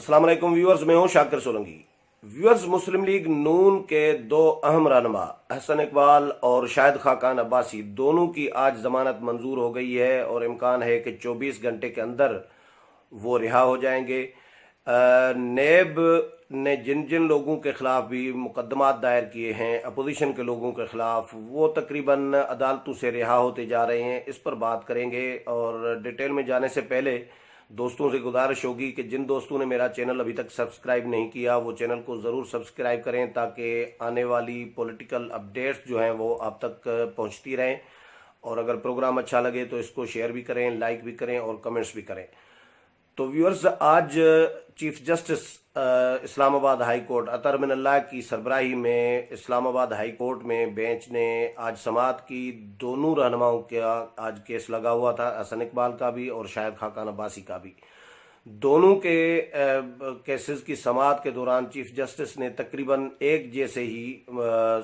अस्सलाम वालेकुम व्यूअर्स, मैं हूं शाकिर सोलंकी। व्यूअर्स, मुस्लिम लीग नून के दो अहम रहनुमा अहसन इकबाल और शाहिद खाकान अब्बासी दोनों की आज जमानत मंजूर हो गई है और इम्कान है कि 24 घंटे के अंदर वो रिहा हो जाएंगे। नेब ने जिन जिन लोगों के खिलाफ भी मुकदमात दायर किए हैं अपोजिशन के लोगों के खिलाफ, वो तकरीबन अदालतों से रिहा होते जा रहे हैं। इस पर बात करेंगे और डिटेल में जाने से पहले दोस्तों से गुजारिश होगी कि जिन दोस्तों ने मेरा चैनल अभी तक सब्सक्राइब नहीं किया वो चैनल को ज़रूर सब्सक्राइब करें ताकि आने वाली पॉलिटिकल अपडेट्स जो हैं वो आप तक पहुंचती रहें। और अगर प्रोग्राम अच्छा लगे तो इसको शेयर भी करें, लाइक भी करें और कमेंट्स भी करें। तो व्यूअर्स, आज chief justice Islamabad high court Athar Minallah की सरबराही में इस्लामाबाद हाई कोर्ट में बेंच ने आज समाअत की। दोनों रहनुमाओं का आज केस लगा हुआ था, अहसन इकबाल का भी और शाहिद खाकान अब्बासी का भी। दोनों के केसेस की समाअत के दौरान चीफ जस्टिस ने तकरीबन एक जैसे ही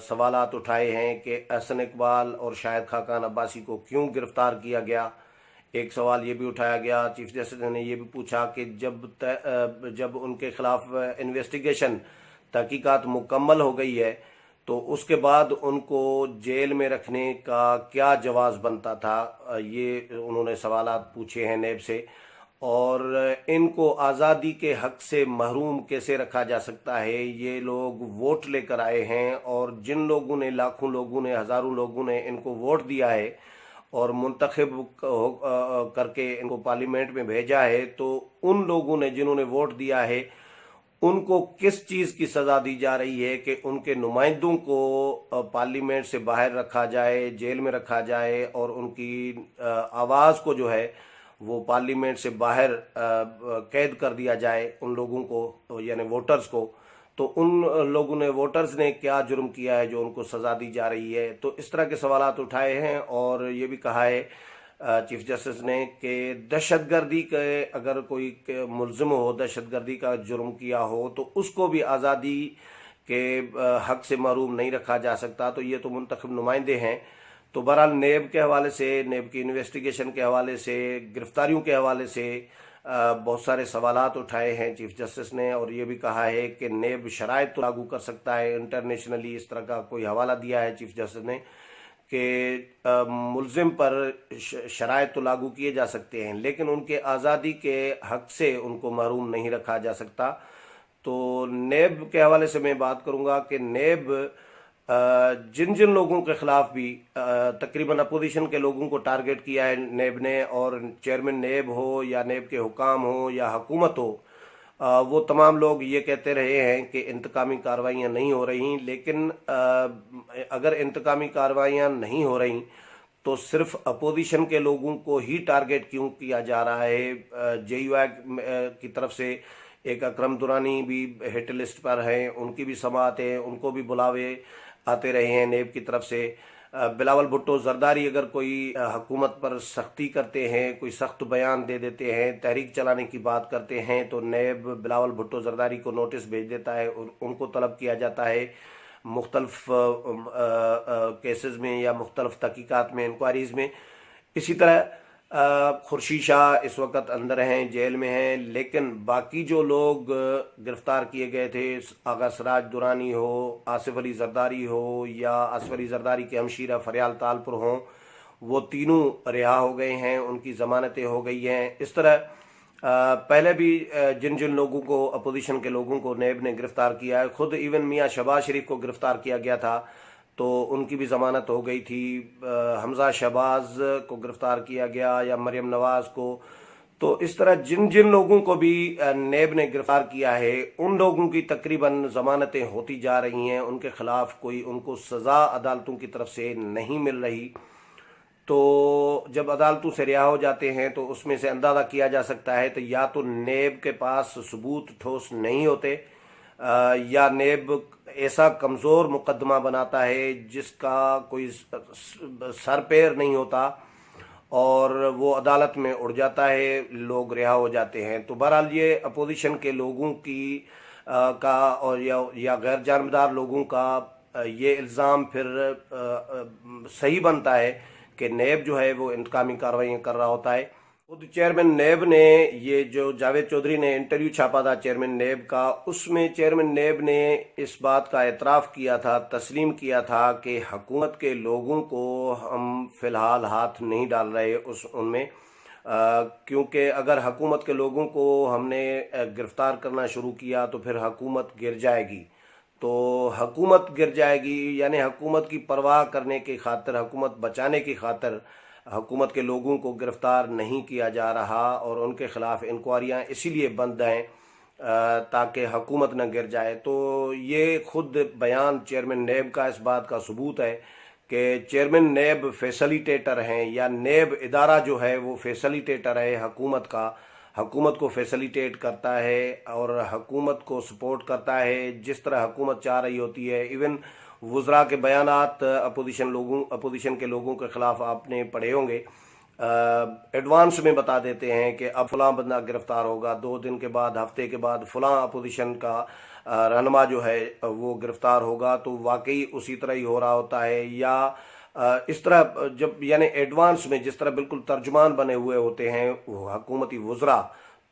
सवालात उठाए हैं कि अहसन इकबाल और शाहिद खाकान अब्बासी को क्यों गिरफ्तार किया गया। एक सवाल ये भी उठाया गया, चीफ जस्टिस ने ये भी पूछा कि जब उनके खिलाफ इन्वेस्टिगेशन तहकीकात मुकम्मल हो गई है तो उसके बाद उनको जेल में रखने का क्या जवाज़ बनता था। ये उन्होंने सवालात पूछे हैं नेब से। और इनको आज़ादी के हक से महरूम कैसे रखा जा सकता है। ये लोग वोट लेकर आए हैं और जिन लोगों ने, लाखों लोगों ने, हज़ारों लोगों ने इनको वोट दिया है और मुंतखब करके इनको पार्लियामेंट में भेजा है, तो उन लोगों ने जिन्होंने वोट दिया है उनको किस चीज़ की सज़ा दी जा रही है कि उनके नुमाइंदों को पार्लियामेंट से बाहर रखा जाए, जेल में रखा जाए और उनकी आवाज़ को जो है वो पार्लियामेंट से बाहर कैद कर दिया जाए उन लोगों को, यानी वोटर्स को। तो उन लोगों ने, वोटर्स ने क्या जुर्म किया है जो उनको सज़ा दी जा रही है। तो इस तरह के सवालात उठाए हैं और ये भी कहा है चीफ जस्टिस ने कि दहशतगर्दी के अगर कोई मुल्ज़िम हो, दहशतगर्दी का जुर्म किया हो तो उसको भी आज़ादी के हक से महरूम नहीं रखा जा सकता। तो ये तो मुंतखब नुमाइंदे हैं। तो बहरहाल नेब के हवाले से, नेब की इन्वेस्टिगेशन के हवाले से, गिरफ्तारियों के हवाले से बहुत सारे सवालात उठाए हैं चीफ जस्टिस ने। और ये भी कहा है कि नेब शराइत तो लागू कर सकता है इंटरनेशनली, इस तरह का कोई हवाला दिया है चीफ जस्टिस ने कि मुल्ज़िम पर शराइत तो लागू किए जा सकते हैं लेकिन उनके आज़ादी के हक से उनको महरूम नहीं रखा जा सकता। तो नेब के हवाले से मैं बात करूँगा कि नेब जिन जिन लोगों के खिलाफ भी तकरीबन अपोजिशन के लोगों को टारगेट किया है नेब ने, और चेयरमैन नेब हो या नेब के हुकाम हो या हुकूमत हो, वो तमाम लोग ये कहते रहे हैं कि इंतकामी कार्रवाइयाँ नहीं हो रही। लेकिन अगर इंतकामी कार्रवाइयाँ नहीं हो रही तो सिर्फ अपोजिशन के लोगों को ही टारगेट क्यों किया जा रहा है। JUI की तरफ से एक अकरम दुरानी भी हिट लिस्ट पर हैं, उनकी भी समाअत है, उनको भी बुलावे आते रहे हैं नेब की तरफ से। बिलावल भुट्टो जरदारी अगर कोई हुकूमत पर सख्ती करते हैं, कोई सख्त बयान दे देते हैं, तहरीक चलाने की बात करते हैं तो नेब बिलावल भुट्टो जरदारी को नोटिस भेज देता है और उनको तलब किया जाता है मुख्तलिफ केसेस में या मुख्तलिफ तहकीकात में, इंक्वायरीज़ में। इसी तरह खुर्शीद शाह इस वक्त अंदर हैं, जेल में हैं। लेकिन बाकी जो लोग गिरफ्तार किए गए थे, आगा सराज दुरानी हो, आसिफ अली जरदारी हो या आसिफ अली जरदारी के हमशीरा फरियाल तालपुर हों, वो तीनों रिहा हो गए हैं, उनकी ज़मानतें हो गई हैं। इस तरह पहले भी जिन जिन लोगों को, अपोजिशन के लोगों को नेब ने गिरफ्तार किया है, खुद इवन मियाँ शहबाज शरीफ को गिरफ्तार किया गया था तो उनकी भी ज़मानत हो गई थी। हमजा शहबाज को गिरफ्तार किया गया या मरियम नवाज़ को। तो इस तरह जिन जिन लोगों को भी नेब ने गिरफ्तार किया है उन लोगों की तकरीबन ज़मानतें होती जा रही हैं, उनके खिलाफ कोई उनको सज़ा अदालतों की तरफ से नहीं मिल रही। तो जब अदालतों से रिहा हो जाते हैं तो उसमें से अंदाज़ा किया जा सकता है तो या तो नेब के पास सबूत ठोस नहीं होते या नेब ऐसा कमज़ोर मुकदमा बनाता है जिसका कोई सर पैर नहीं होता और वो अदालत में उड़ जाता है, लोग रिहा हो जाते हैं। तो बहरहाल ये अपोजिशन के लोगों की का और या गैर जानबदार लोगों का ये इल्ज़ाम फिर सही बनता है कि नेब जो है वो इंतकामी कार्रवाइयाँ कर रहा होता है। खुद चेयरमैन नेब ने ये जो जावेद चौधरी ने इंटरव्यू छापा था चेयरमैन नेब का, उसमें चेयरमैन नेब ने इस बात का एतराफ़ किया था, तस्लीम किया था कि हुकूमत के लोगों को हम फ़िलहाल हाथ नहीं डाल रहे उनमें, क्योंकि अगर हुकूमत के लोगों को हमने गिरफ़्तार करना शुरू किया तो फिर हुकूमत गिर जाएगी। तो हुकूमत गिर जाएगी यानी हुकूमत की परवाह करने की खातिर, हुकूमत बचाने की खातिर हुकूमत के लोगों को गिरफ़्तार नहीं किया जा रहा और उनके ख़िलाफ़ इंक्वायरियाँ इसीलिए बंद हैं ताकि हुकूमत न गिर जाए। तो ये खुद बयान चेयरमैन नेब का इस बात का सबूत है कि चेयरमैन नेब फैसिलिटेटर हैं, या नेब इदारा जो है वो फैसिलिटेटर है हुकूमत का, हुकूमत को फैसिलिटेट करता है और हुकूमत को सपोर्ट करता है जिस तरह हुकूमत चाह रही होती है। इवन वज़रा के बयानात अपोजिशन के लोगों के ख़िलाफ़ आपने पढ़े होंगे, एडवांस में बता देते हैं कि अब फ़लाँ बंदा गिरफ़्तार होगा, 2 दिन के बाद, हफ्ते के बाद फ़लाँ अपोजिशन का रहनुमा जो है वो गिरफ़्तार होगा। तो वाकई उसी तरह ही हो रहा होता है, या इस तरह जब यानी एडवांस में जिस तरह बिल्कुल तर्जुमान बने हुए होते हैं हुकूमती वज़रा,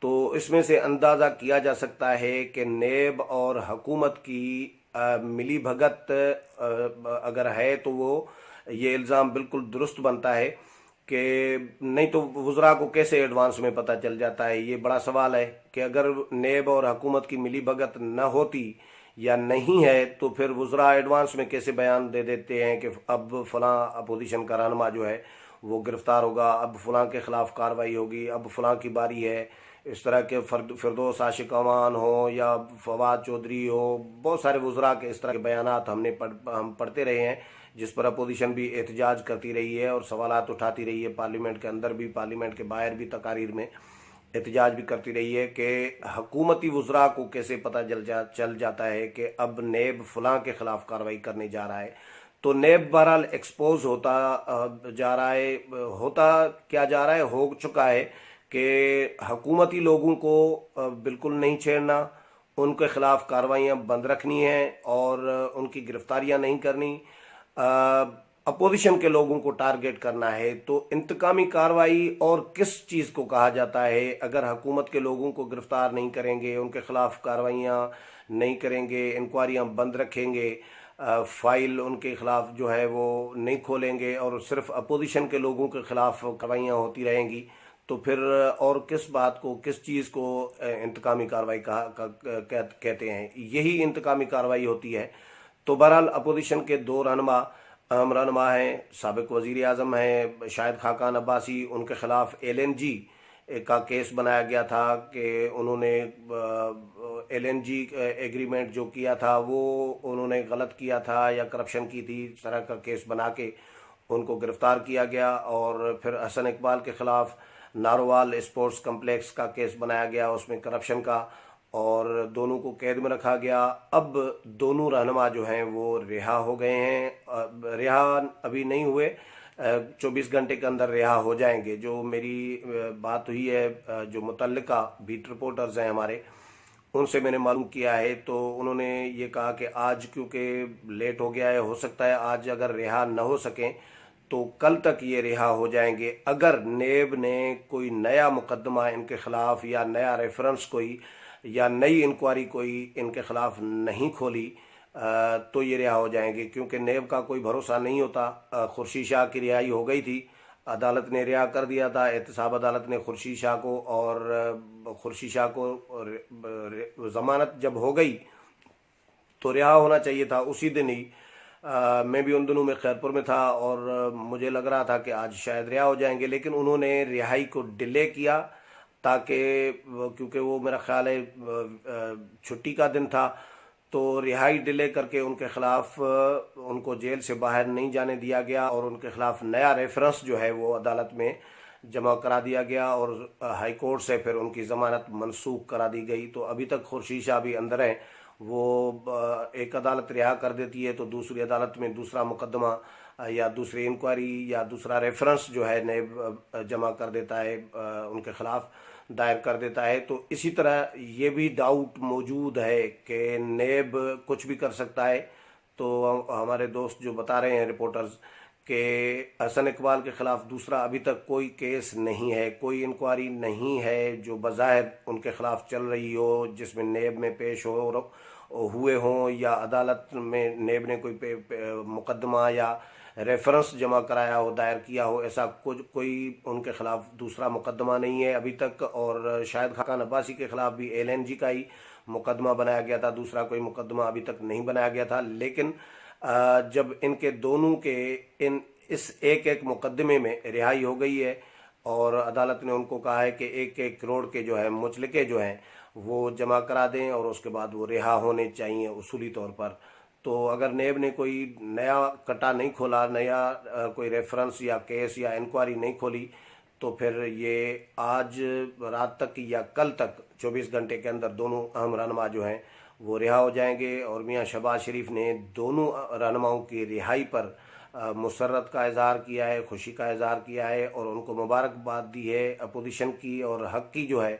तो इसमें से अंदाज़ा किया जा सकता है कि नेब और हुकूमत की मिली भगत अगर है तो वो ये इल्ज़ाम बिल्कुल दुरुस्त बनता है कि नहीं तो वज़रा को कैसे एडवांस में पता चल जाता है। ये बड़ा सवाल है कि अगर नेब और हुकूमत की मिली भगत न होती या नहीं है तो फिर वज़रा एडवांस में कैसे बयान दे देते हैं कि अब फ़लाँ अपोजिशन का रहनुमा जो है वो गिरफ़्तार होगा, अब फ़लाँ के ख़िलाफ़ कार्रवाई होगी, अब फ़लाँ की बारी है। इस तरह के फिरदौस आशिक अमान हो या फवाद चौधरी हो, बहुत सारे वज़रा के इस तरह के बयानात हम पढ़ते रहे हैं जिस पर अपोजिशन भी एहतजाज करती रही है और सवालात उठाती रही है, पार्लियामेंट के अंदर भी, पार्लियामेंट के बाहर भी तकारीर में एहतजाज भी करती रही है कि हुकूमती वज़रा को कैसे पता चल जाता है कि अब नेब फ़लाँ के ख़िलाफ़ कार्रवाई करने जा रहा है। तो नेब बहरहाल एक्सपोज होता जा रहा है, होता क्या जा रहा है, हो चुका है कि हुकूमती लोगों को बिल्कुल नहीं छेड़ना, उनके ख़िलाफ़ कार्रवाइयाँ बंद रखनी हैं और उनकी गिरफ़्तारियाँ नहीं करनी, अपोजिशन के लोगों को टारगेट करना है। तो इंतकामी कार्रवाई और किस चीज़ को कहा जाता है? अगर हुकूमत के लोगों को गिरफ़्तार नहीं करेंगे, उनके ख़िलाफ़ कार्रवाइयाँ नहीं करेंगे, इंक्वायरियाँ बंद रखेंगे, फ़ाइल उनके ख़िलाफ़ जो है वो नहीं खोलेंगे और सिर्फ अपोजिशन के लोगों के ख़िलाफ़ कार्रवाइयाँ होती रहेंगी, तो फिर और किस बात को, किस चीज़ को इंतकामी कार्रवाई कहते हैं? यही इंतकामी कार्रवाई होती है। तो बहरहाल अपोजिशन के 2 रहनुमा, अहम रहनुमा हैं, साबिक़ वज़ीर आज़म हैं शाहिद खाकान अब्बासी, उनके ख़िलाफ़ LNG का केस बनाया गया था कि उन्होंने LNG एग्रीमेंट जो किया था वो उन्होंने गलत किया था या करप्शन की थी, इस तरह का केस बना के उनको गिरफ़्तार किया गया। और फिर हसन इकबाल के ख़िलाफ़ नारोवाल स्पोर्ट्स कम्प्लेक्स का केस बनाया गया, उसमें करप्शन का, और दोनों को कैद में रखा गया। अब दोनों रहनुमा जो हैं वो रिहा हो गए हैं, रिहा अभी नहीं हुए, 24 घंटे के अंदर रिहा हो जाएंगे। जो मेरी बात हुई है, जो मुतल्लिका बीट रिपोर्टर्स हैं हमारे, उनसे मैंने मालूम किया है, तो उन्होंने ये कहा कि आज क्योंकि लेट हो गया है, हो सकता है आज अगर रिहा न हो सकें तो कल तक ये रिहा हो जाएंगे। अगर नेब ने कोई नया मुकदमा इनके ख़िलाफ़ या नया रेफरेंस कोई या नई इंक्वायरी कोई इनके ख़िलाफ़ नहीं खोली तो ये रिहा हो जाएंगे, क्योंकि नेब का कोई भरोसा नहीं होता। खुर्शीद शाह की रिहाई हो गई थी, अदालत ने रिहा कर दिया था, एहतसाब अदालत ने खुर्शीद शाह को, और खुर्शीद शाह को ज़मानत जब हो गई तो रिहा होना चाहिए था उसी दिन ही। मैं भी उन दिनों में खैरपुर में था और मुझे लग रहा था कि आज शायद रिहा हो जाएंगे, लेकिन उन्होंने रिहाई को डिले किया ताकि, क्योंकि वो मेरा ख्याल है छुट्टी का दिन था, तो रिहाई डिले करके उनके ख़िलाफ़ उनको जेल से बाहर नहीं जाने दिया गया और उनके ख़िलाफ़ नया रेफरेंस जो है वो अदालत में जमा करा दिया गया और हाई कोर्ट से फिर उनकी ज़मानत मनसूख करा दी गई। तो अभी तक खुर्शीद शाह भी अंदर हैं, वो एक अदालत रिहा कर देती है तो दूसरी अदालत में दूसरा मुकदमा या दूसरी इंक्वायरी या दूसरा रेफरेंस जो है नेब जमा कर देता है, उनके ख़िलाफ़ दायर कर देता है। तो इसी तरह ये भी डाउट मौजूद है कि नेब कुछ भी कर सकता है। तो हमारे दोस्त जो बता रहे हैं रिपोर्टर्स کہ حسن اقبال کے خلاف دوسرا ابھی تک کوئی کیس نہیں ہے، کوئی انکوائری نہیں ہے جو بظاہر ان کے خلاف چل رہی ہو، جس میں نیب میں پیش ہوئے ہوں یا عدالت میں نیب نے کوئی مقدمہ یا ریفرنس جمع کرایا ہو، دائر کیا ہو، ایسا کوئی ان کے خلاف دوسرا مقدمہ نہیں ہے ابھی تک۔ اور شاہد خاقان عباسی کے خلاف بھی LNG کا ہی مقدمہ بنایا گیا تھا، دوسرا کوئی مقدمہ ابھی تک نہیں بنایا گیا تھا۔ لیکن جب ان کے دونوں کے اس ایک ایک مقدمے میں رہائی ہو گئی ہے اور عدالت نے ان کو کہا ہے کہ 1-1 کروڑ کے جو ہے مچلکے جو ہیں وہ جمع کرا دیں اور اس کے بعد وہ رہا ہونے چاہیے اصولی طور پر، تو اگر نیب نے کوئی نیا کٹا نہیں کھولا، نیا کوئی ریفرنس یا کیس یا انکوائری نہیں کھولی، تو پھر یہ آج رات تک یا کل تک 24 گھنٹے کے اندر دونوں اہم رہنما جو ہیں وہ رہا ہو جائیں گے۔ اور میاں شہباز شریف نے دونوں رہنماؤں کی رہائی پر مسرت کا اظہار کیا ہے، خوشی کا اظہار کیا ہے اور ان کو مبارکباد دی ہے، اپوزیشن کی اور حق کی جو ہے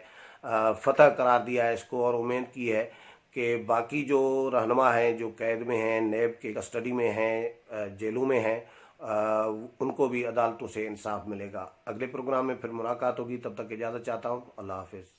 فتح قرار دیا ہے اس کو، اور امید کی ہے کہ باقی جو رہنما ہیں جو قید میں ہیں، نیب کے کسٹڈی میں ہیں، جیلوں میں ہیں، ان کو بھی عدالتوں سے انصاف ملے گا۔ اگلے پروگرام میں پھر ملاقات ہوگی، تب تک اجازت چاہتا ہوں۔ اللہ حافظ۔